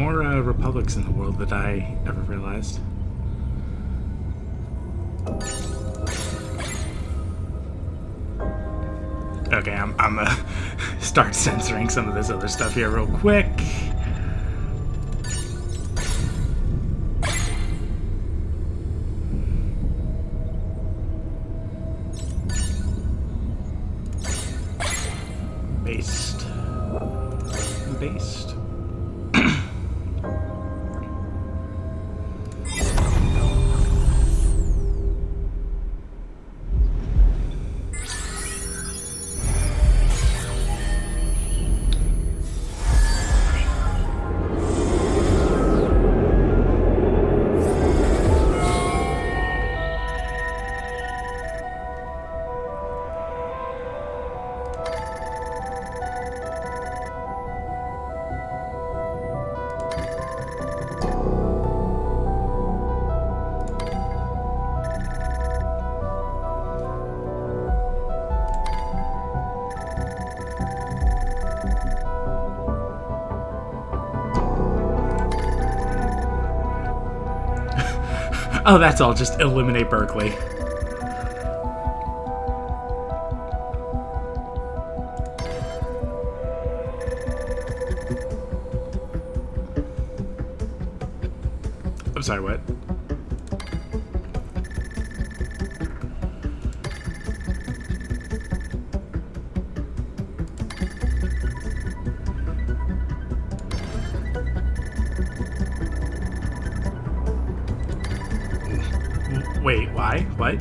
more republics in the world than I ever realized. Okay, I'm gonna start censoring some of this other stuff here real quick. Based. Based. Oh, that's all. Just eliminate Berkeley. I'm sorry, what? Wait, why? What?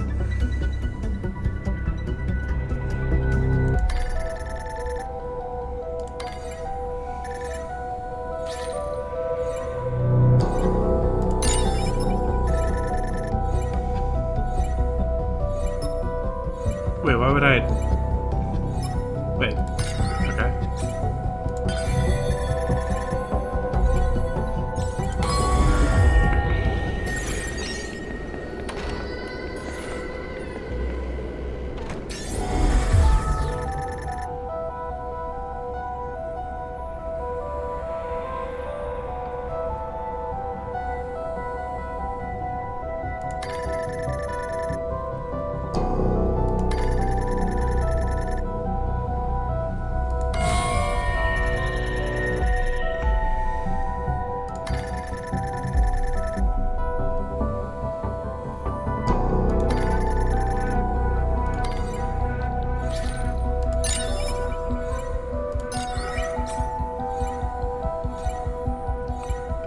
Wait, why would I... Wait. Okay.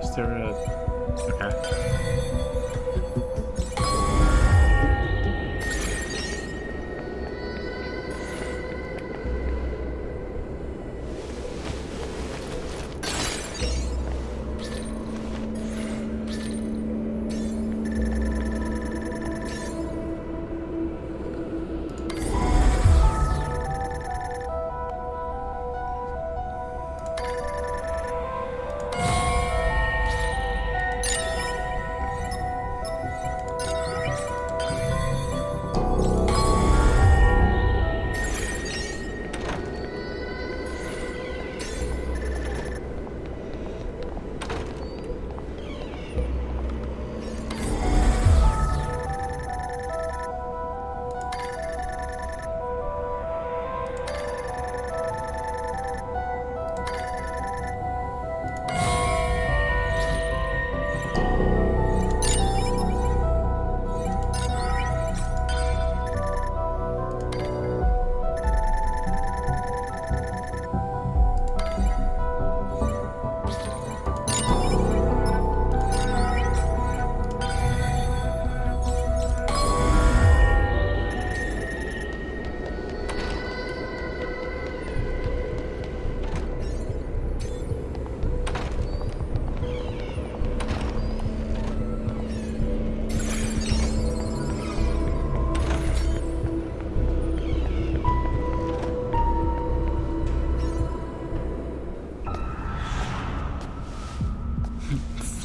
Is there a... Okay.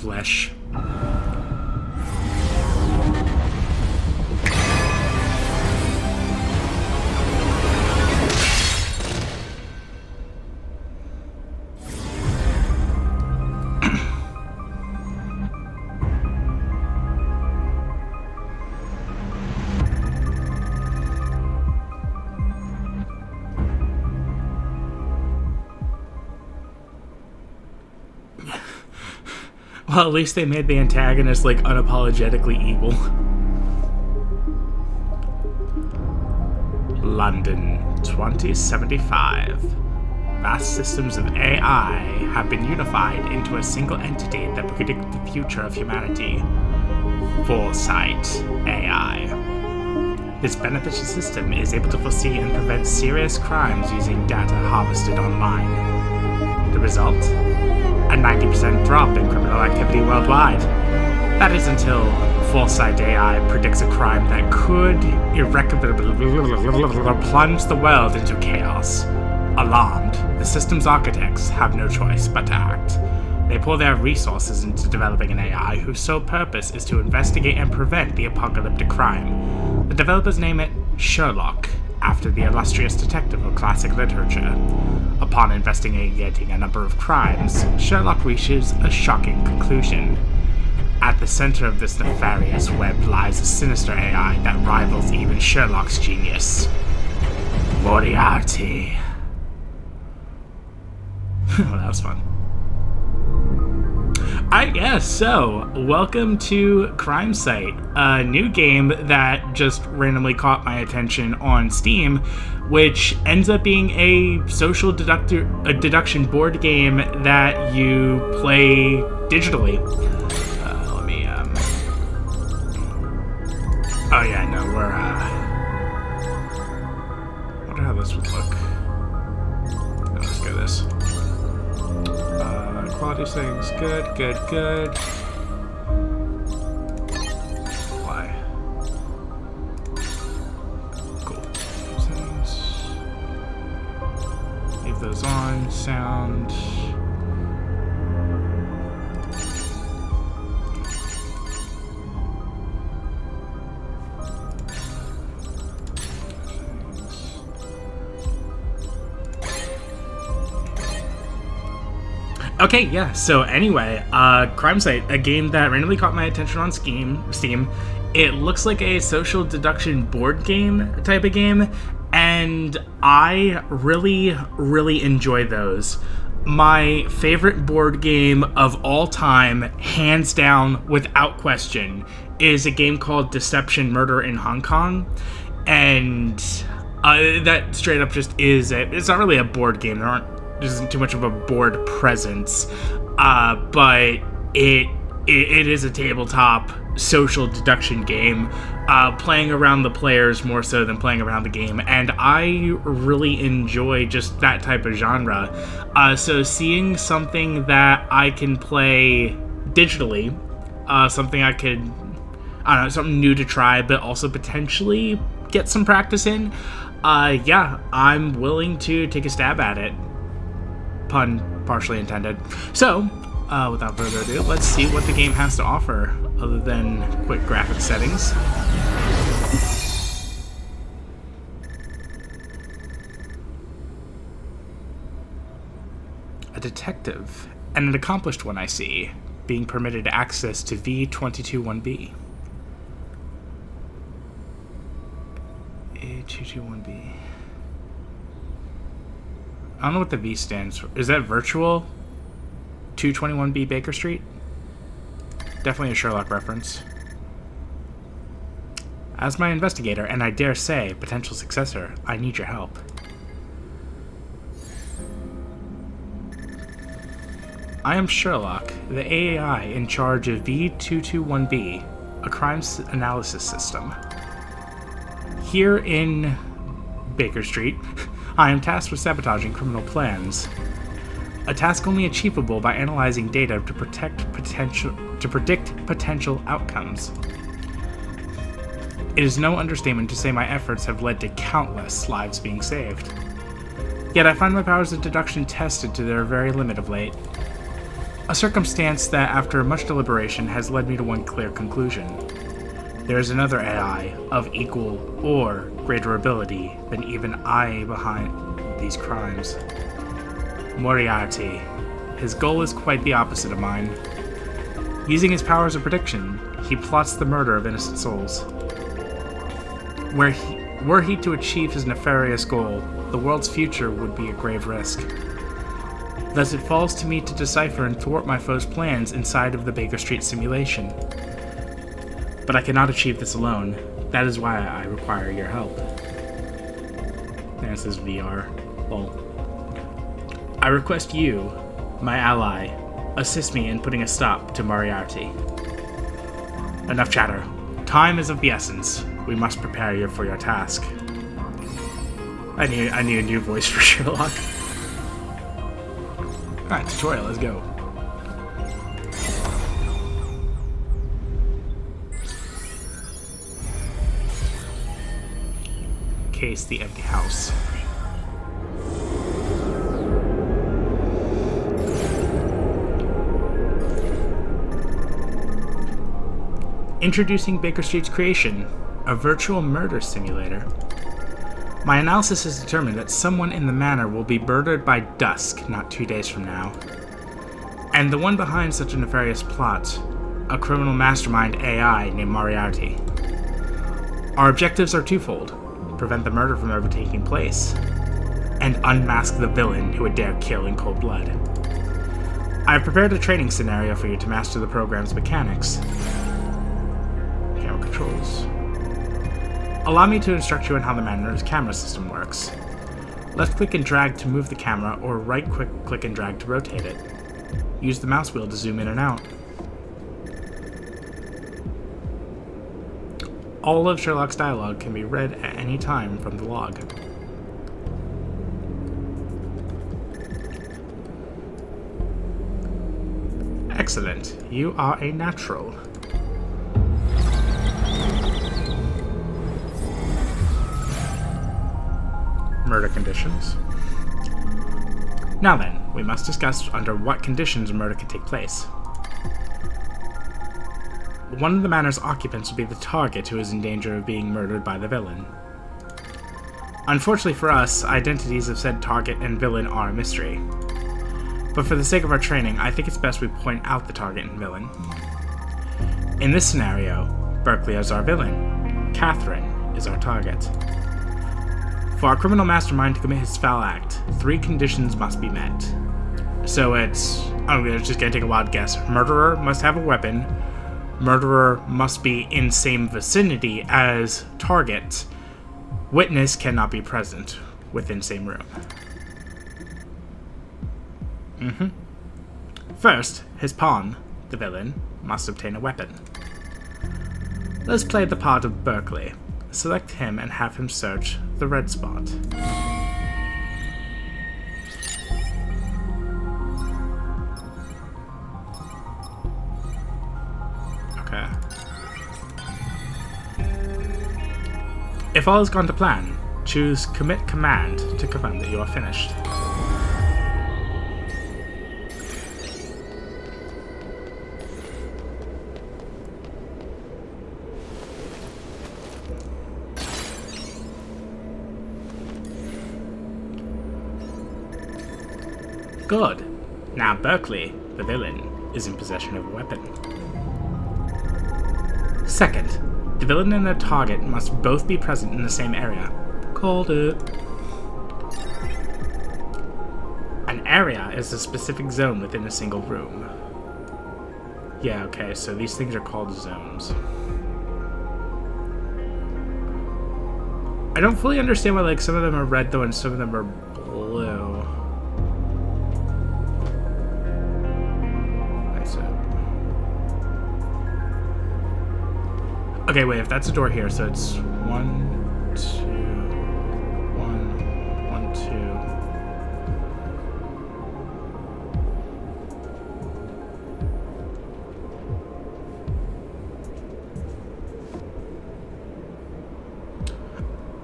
Flesh. Well, at least they made the antagonist, like, unapologetically evil. London, 2075. Vast systems of AI have been unified into a single entity that predict the future of humanity. Foresight AI. This beneficial system is able to foresee and prevent serious crimes using data harvested online. The result? A 90% drop in criminal activity worldwide. That is until Foresight AI predicts a crime that could irrecoverably plunge the world into chaos. Alarmed, the system's architects have no choice but to act. They pour their resources into developing an AI whose sole purpose is to investigate and prevent the apocalyptic crime. The developers name it Sherlock, after the illustrious detective of classic literature. Upon investigating a number of crimes, Sherlock reaches a shocking conclusion. At the center of this nefarious web lies a sinister AI that rivals even Sherlock's genius. Moriarty. Well, that was fun. So, welcome to CrimeSight, a new game that just randomly caught my attention on Steam, which ends up being a social deduction board game that you play digitally. Oh yeah, no, wonder how this would look. Let's go this. Quality settings, good. Apply. Cool. Settings. Leave those on. Sound. Okay, yeah, so anyway, CrimeSight, a game that randomly caught my attention on Steam. It looks like a social deduction board game type of game, and I really, really enjoy those. My favorite board game of all time, hands down, without question, is a game called Deception Murder in Hong Kong, and that straight up just is it's not really a board game. There isn't too much of a board presence, but it is a tabletop social deduction game, playing around the players more so than playing around the game, and I really enjoy just that type of genre. So seeing something that I can play digitally, something I could, I don't know, something new to try, but also potentially get some practice in, yeah, I'm willing to take a stab at it. Pun partially intended. So, without further ado, let's see what the game has to offer, other than quick graphic settings. A detective, and an accomplished one I see, being permitted access to V221B. A221B. I don't know what the V stands for. Is that virtual? 221B Baker Street? Definitely a Sherlock reference. As my investigator, and I dare say, potential successor, I need your help. I am Sherlock, the AI in charge of V221B, a crimes analysis system. Here in Baker Street, I am tasked with sabotaging criminal plans. A task only achievable by analyzing data to predict potential outcomes. It is no understatement to say my efforts have led to countless lives being saved. Yet I find my powers of deduction tested to their very limit of late. A circumstance that, after much deliberation, has led me to one clear conclusion. There is another AI of equal or greater ability than even I behind these crimes. Moriarty. His goal is quite the opposite of mine. Using his powers of prediction, he plots the murder of innocent souls. Were he to achieve his nefarious goal, the world's future would be a grave risk. Thus it falls to me to decipher and thwart my foe's plans inside of the Baker Street simulation. But I cannot achieve this alone. That is why I require your help. This is VR. Lol. I request you, my ally, assist me in putting a stop to Moriarty. Enough chatter. Time is of the essence. We must prepare you for your task. I need a new voice for Sherlock. Alright, tutorial, let's go. Case the empty house. Introducing Baker Street's creation, a virtual murder simulator. My analysis has determined that someone in the manor will be murdered by dusk, not 2 days from now. And the one behind such a nefarious plot, a criminal mastermind AI named Moriarty. Our objectives are twofold: prevent the murder from ever taking place, and unmask the villain who would dare kill in cold blood. I have prepared a training scenario for you to master the program's mechanics. Camera controls. Allow me to instruct you on how the manor's camera system works. Left click and drag to move the camera, or right click and drag to rotate it. Use the mouse wheel to zoom in and out. All of Sherlock's dialogue can be read at any time from the log. Excellent. You are a natural. Murder conditions. Now then, we must discuss under what conditions a murder can take place. One of the manor's occupants will be the target who is in danger of being murdered by the villain. Unfortunately for us, identities of said target and villain are a mystery. But for the sake of our training, I think it's best we point out the target and villain. In this scenario, Berkeley is our villain. Catherine is our target. For our criminal mastermind to commit his foul act, 3 conditions must be met. So it's... I'm just gonna take a wild guess. Murderer must have a weapon. Murderer must be in same vicinity as target. Witness cannot be present within same room. First, his pawn, the villain, must obtain a weapon. Let's play the part of Berkeley. Select him and have him search the red spot. Okay. If all has gone to plan, choose Commit Command to confirm that you are finished. Good. Now Berkeley, the villain, is in possession of a weapon. Second, the villain and the target must both be present in the same area. Called it. An area is a specific zone within a single room. Yeah, okay, so these things are called zones. I don't fully understand why, like, some of them are red though and some of them are blue. Okay, wait, if that's a door here, so it's 1, 2, 1, 1,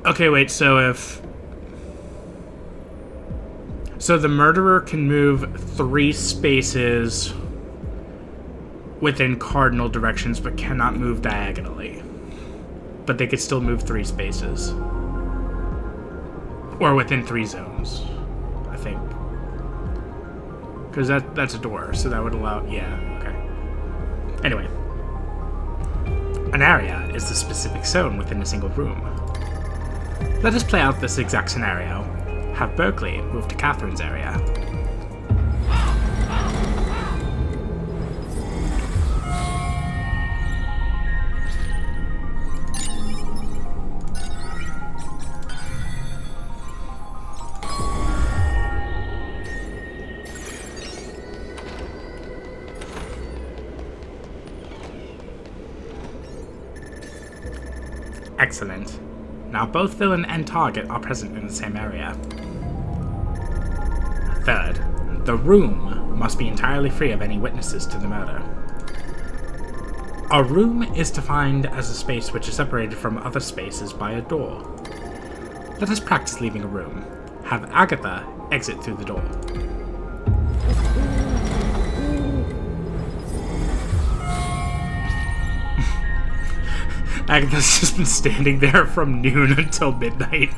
2. Okay, wait, so if... So the murderer can move 3 spaces within cardinal directions, but cannot move diagonally. But they could still move 3 spaces. Or within 3 zones, I think. Because that's a door, so that would allow... Yeah, okay. Anyway. An area is the specific zone within a single room. Let us play out this exact scenario. Have Berkeley move to Catherine's area. Excellent. Now both villain and target are present in the same area. Third, the room must be entirely free of any witnesses to the murder. A room is defined as a space which is separated from other spaces by a door. Let us practice leaving a room. Have Agatha exit through the door. Agatha's just been standing there from noon until midnight.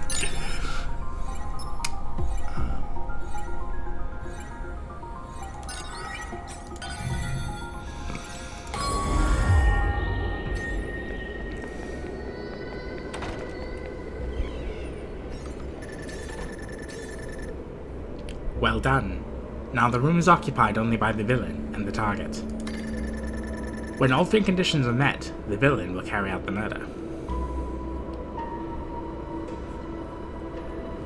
Well done. Now the room is occupied only by the villain and the target. When all three conditions are met, the villain will carry out the murder.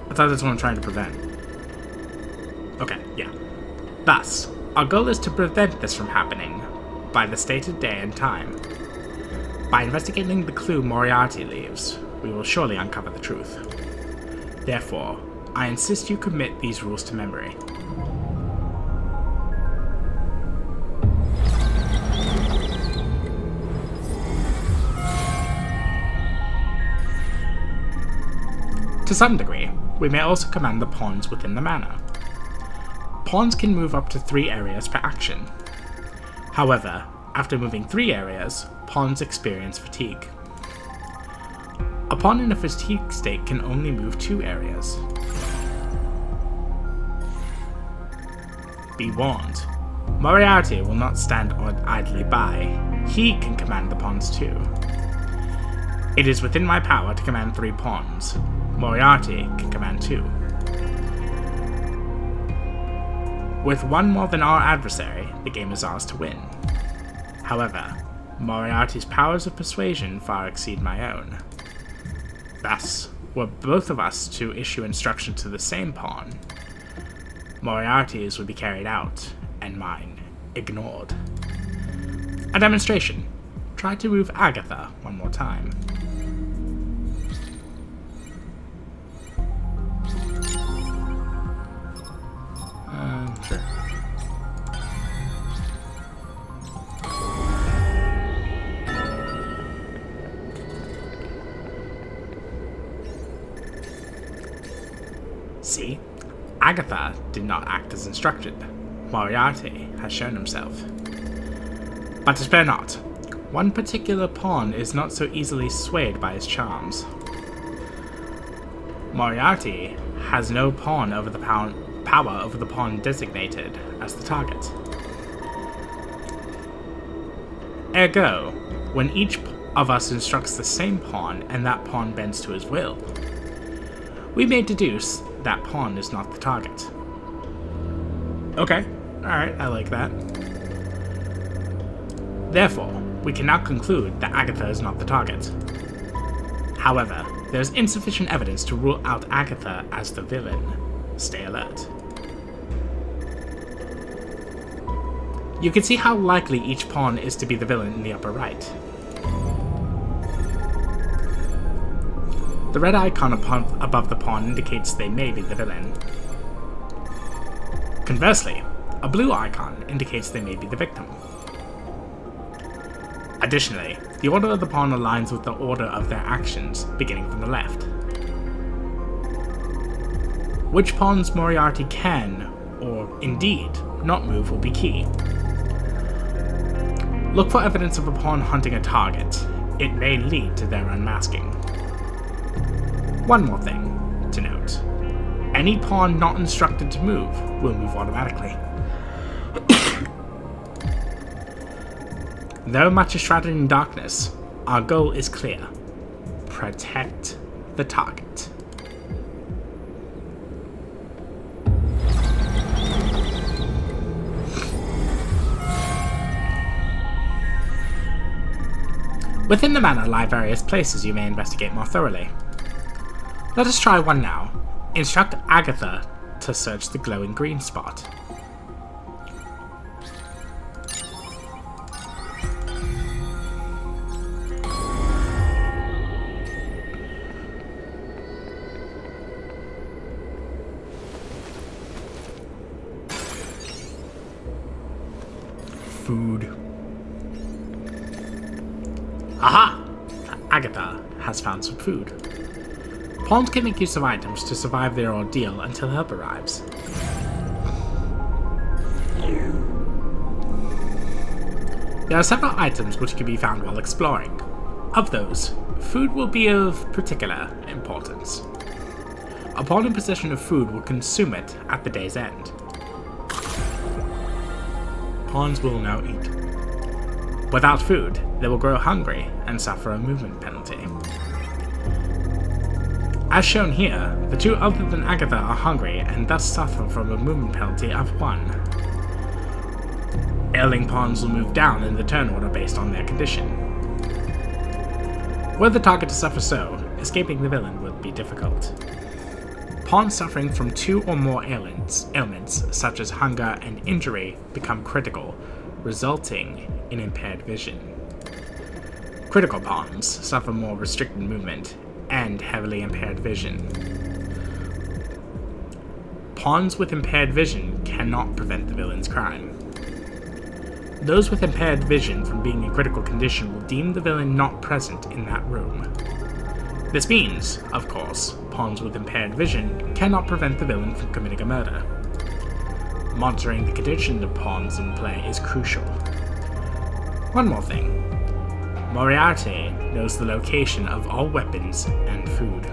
I thought that's what I'm trying to prevent. Okay, yeah. Thus, our goal is to prevent this from happening by the stated day and time. By investigating the clue Moriarty leaves, we will surely uncover the truth. Therefore, I insist you commit these rules to memory. To some degree, we may also command the pawns within the manor. Pawns can move up to 3 areas per action. However, after moving 3 areas, pawns experience fatigue. A pawn in a fatigue state can only move 2 areas. Be warned, Moriarty will not stand idly by. He can command the pawns too. It is within my power to command 3 pawns. Moriarty can command 2. With one more than our adversary, the game is ours to win. However, Moriarty's powers of persuasion far exceed my own. Thus, were both of us to issue instruction to the same pawn, Moriarty's would be carried out, and mine ignored. A demonstration. Try to move Agatha one more time. Sure. See? Agatha did not act as instructed. Moriarty has shown himself. But spare not. One particular pawn is not so easily swayed by his charms. Moriarty has no pawn over the power over the pawn designated as the target. Ergo, when each of us instructs the same pawn and that pawn bends to his will, we may deduce that pawn is not the target. Okay, alright, I like that. Therefore, we can now conclude that Agatha is not the target. However, there is insufficient evidence to rule out Agatha as the villain. Stay alert. You can see how likely each pawn is to be the villain in the upper right. The red icon above the pawn indicates they may be the villain. Conversely, a blue icon indicates they may be the victim. Additionally, the order of the pawn aligns with the order of their actions, beginning from the left. Which pawns Moriarty can, or indeed, not move will be key. Look for evidence of a pawn hunting a target. It may lead to their unmasking. One more thing to note. Any pawn not instructed to move will move automatically. Though much is shrouded in darkness, our goal is clear. Protect the target. Within the manor lie various places you may investigate more thoroughly. Let us try one now. Instruct Agatha to search the glowing green spot. food. Aha! Agatha has found some food. Pawns can make use of items to survive their ordeal until help arrives. There are several items which can be found while exploring. Of those, food will be of particular importance. A pawn in possession of food will consume it at the day's end. Pawns will now eat. Without food, they will grow hungry and suffer a movement penalty. As shown here, the two other than Agatha are hungry and thus suffer from a movement penalty of 1. Ailing pawns will move down in the turn order based on their condition. Were the target to suffer so, escaping the villain would be difficult. Pawns suffering from 2 or more ailments such as hunger and injury become critical, resulting in impaired vision. Critical pawns suffer more restricted movement and heavily impaired vision. Pawns with impaired vision cannot prevent the villain's crime. Those with impaired vision from being in critical condition will deem the villain not present in that room. This means, of course, pawns with impaired vision cannot prevent the villain from committing a murder. Monitoring the condition of pawns in play is crucial. One more thing. Moriarty knows the location of all weapons and food.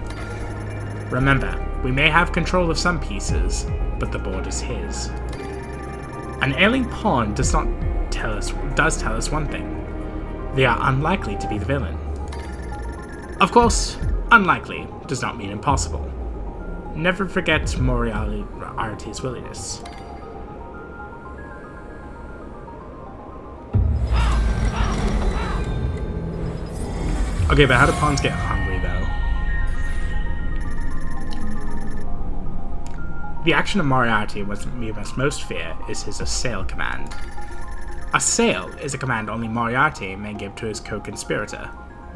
Remember, we may have control of some pieces, but the board is his. An ailing pawn does tell us one thing. They are unlikely to be the villain. Of course, unlikely does not mean impossible. Never forget Moriarty's willingness. Okay, but how do pawns get hungry, though? The action of Moriarty we must most fear is his assail command. Assail is a command only Moriarty may give to his co-conspirator,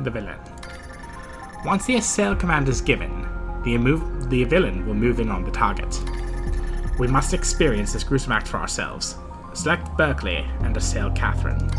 the villain. Once the assail command is given, the villain will move in on the target. We must experience this gruesome act for ourselves. Select Berkeley and assail Catherine.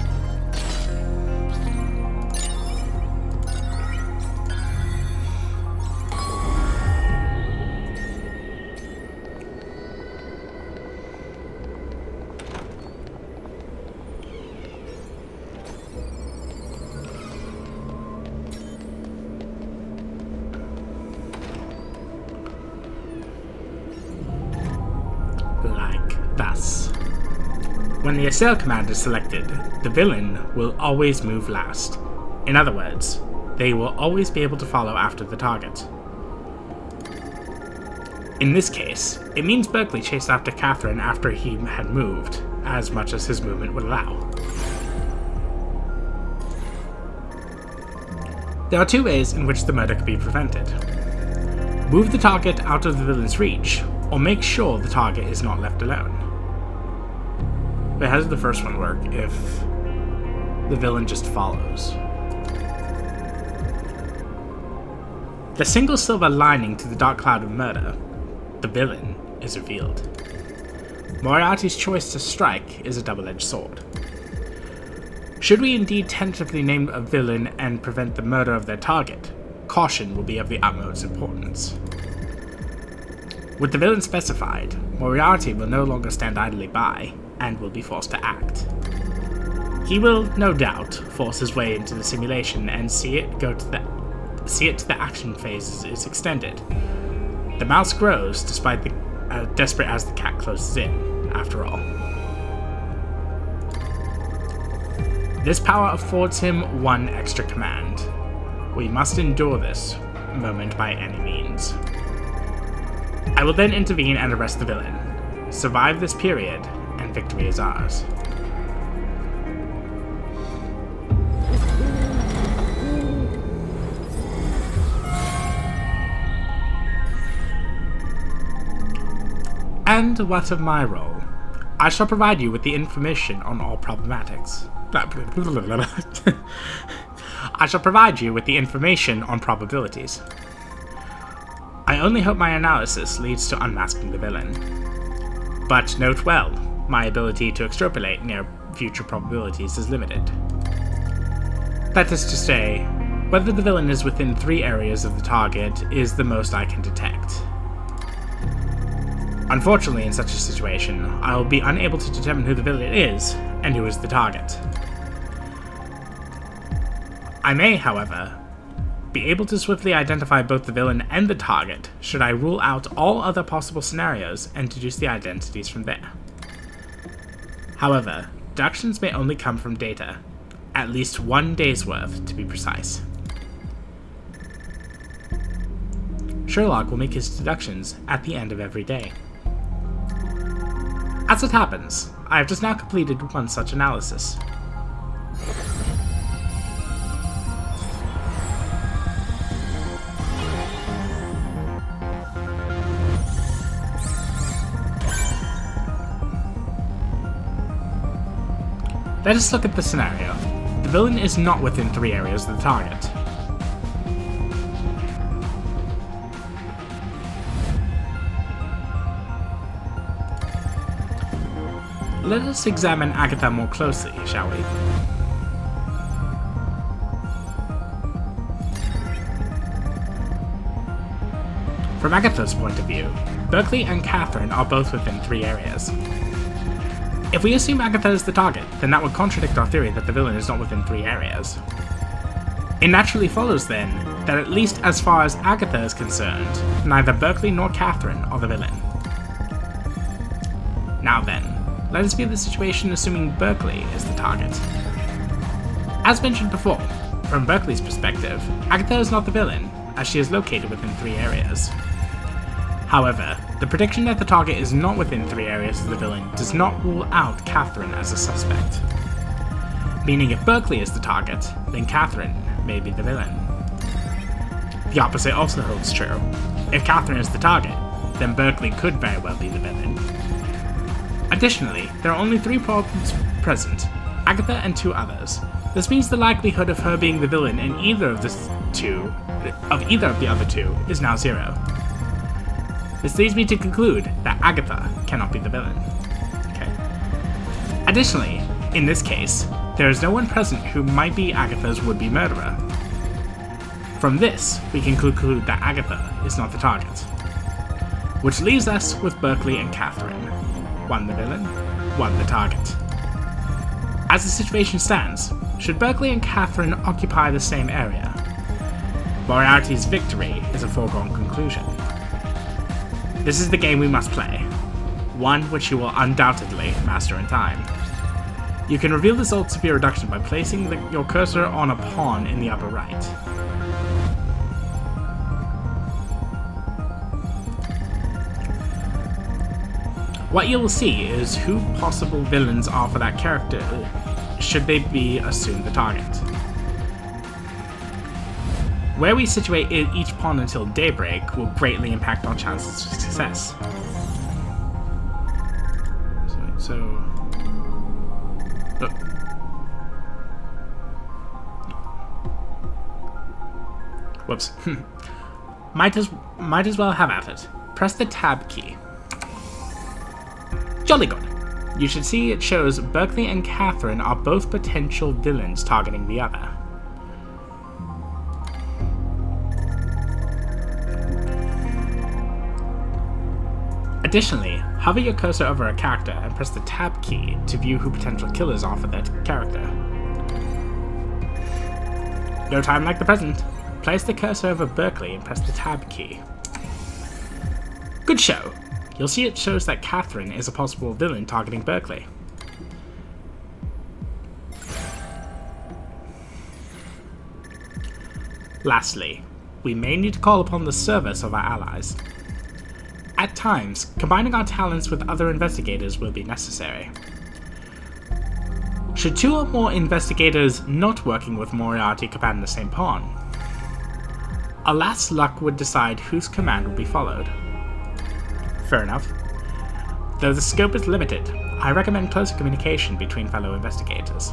Thus, when the assail command is selected, the villain will always move last. In other words, they will always be able to follow after the target. In this case, it means Berkeley chased after Catherine after he had moved, as much as his movement would allow. There are 2 ways in which the murder could be prevented. Move the target out of the villain's reach, or make sure the target is not left alone. Wait, how does the first one work if the villain just follows? The single silver lining to the dark cloud of murder, the villain, is revealed. Moriarty's choice to strike is a double-edged sword. Should we indeed tentatively name a villain and prevent the murder of their target, caution will be of the utmost importance. With the villain specified, Moriarty will no longer stand idly by, and will be forced to act. He will, no doubt, force his way into the simulation and see it to the action phase is extended. The mouse grows, despite the desperate as the cat closes in, after all. This power affords him one extra command. We must endure this moment by any means. I will then intervene and arrest the villain. Survive this period, and victory is ours. And what of my role? I shall provide you with the information on all problematics. I shall provide you with the information on probabilities. I only hope my analysis leads to unmasking the villain. But note well, my ability to extrapolate future probabilities is limited. That is to say, whether the villain is within 3 areas of the target is the most I can detect. Unfortunately, in such a situation, I will be unable to determine who the villain is and who is the target. I may, however, be able to swiftly identify both the villain and the target should I rule out all other possible scenarios and deduce the identities from there. However, deductions may only come from data, at least 1 day's worth to be precise. Sherlock will make his deductions at the end of every day. As it happens, I have just now completed one such analysis. Let us look at the scenario. The villain is not within 3 areas of the target. Let us examine Agatha more closely, shall we? From Agatha's point of view, Berkeley and Catherine are both within 3 areas. If we assume Agatha is the target, then that would contradict our theory that the villain is not within 3 areas. It naturally follows, then, that at least as far as Agatha is concerned, neither Berkeley nor Catherine are the villain. Now then, let us view the situation assuming Berkeley is the target. As mentioned before, from Berkeley's perspective, Agatha is not the villain, as she is located within 3 areas. However, the prediction that the target is not within 3 areas of the villain does not rule out Catherine as a suspect. Meaning if Berkeley is the target, then Catherine may be the villain. The opposite also holds true. If Catherine is the target, then Berkeley could very well be the villain. Additionally, there are only 3 problems present, Agatha and 2 others. This means the likelihood of her being the villain in either of the other 2 is now 0. This leads me to conclude that Agatha cannot be the villain. Okay. Additionally, in this case, there is no one present who might be Agatha's would-be murderer. From this, we can conclude that Agatha is not the target. Which leaves us with Berkeley and Catherine. One the villain, one the target. As the situation stands, should Berkeley and Catherine occupy the same area, Moriarty's victory is a foregone conclusion. This is the game we must play, one which you will undoubtedly master in time. You can reveal the results of your reduction by placing your cursor on a pawn in the upper right. What you will see is who possible villains are for that character, should they be assumed the target. Where we situate each pawn until daybreak will greatly impact our chances of success. Whoops. might as well have at it. Press the tab key. Jolly good. You should see it shows Berkeley and Catherine are both potential villains targeting the other. Additionally, hover your cursor over a character and press the tab key to view who potential killers are for that character. No time like the present. Place the cursor over Berkeley and press the tab key. Good show. You'll see it shows that Catherine is a possible villain targeting Berkeley. Lastly, we may need to call upon the service of our allies. At times, combining our talents with other investigators will be necessary. Should 2 or more investigators not working with Moriarty command the same pawn, alas, luck would decide whose command will be followed. Fair enough. Though the scope is limited, I recommend closer communication between fellow investigators.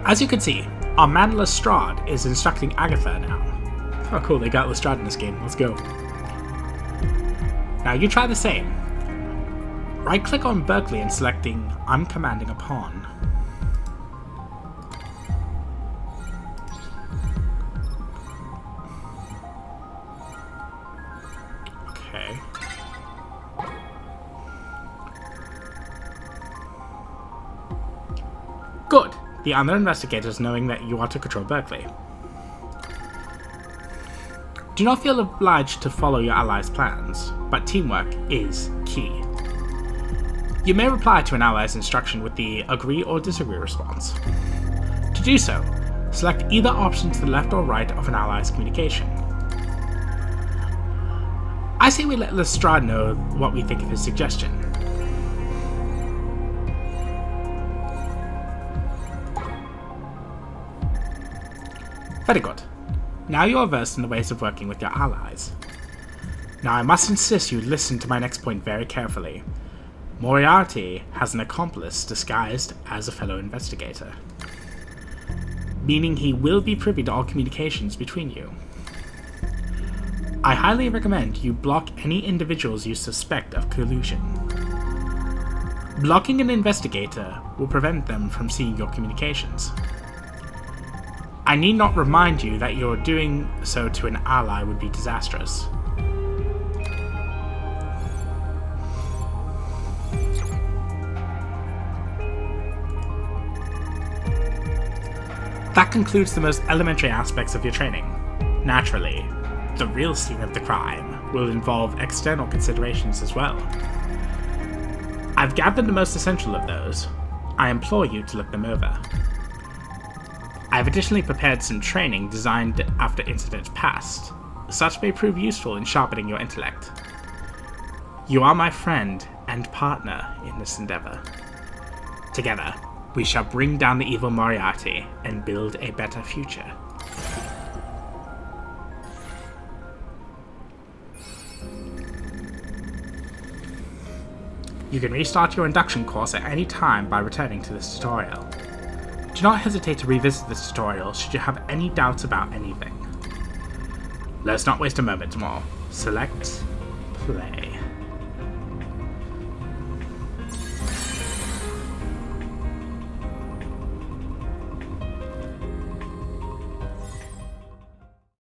As you can see, our man Lestrade is instructing Agatha now. Oh cool, they got Lestrade in this game, let's go. Now you try the same. Right-click on Berkeley and selecting I'm commanding a pawn. Okay. Good. The other investigators knowing that you are to control Berkeley. Do not feel obliged to follow your allies' plans, but teamwork is key. You may reply to an ally's instruction with the agree or disagree response. To do so, select either option to the left or right of an ally's communication. I say we let Lestrade know what we think of his suggestion. Very good. Now you are versed in the ways of working with your allies. Now I must insist you listen to my next point very carefully. Moriarty has an accomplice disguised as a fellow investigator, meaning he will be privy to all communications between you. I highly recommend you block any individuals you suspect of collusion. Blocking an investigator will prevent them from seeing your communications. I need not remind you that your doing so to an ally would be disastrous. That concludes the most elementary aspects of your training. Naturally, the real scene of the crime will involve external considerations as well. I've gathered the most essential of those. I implore you to look them over. I've additionally prepared some training designed after incidents past. Such may prove useful in sharpening your intellect. You are my friend and partner in this endeavor. Together, we shall bring down the evil Moriarty and build a better future. You can restart your induction course at any time by returning to this tutorial. Do not hesitate to revisit this tutorial should you have any doubts about anything. Let's not waste a moment more. Select play.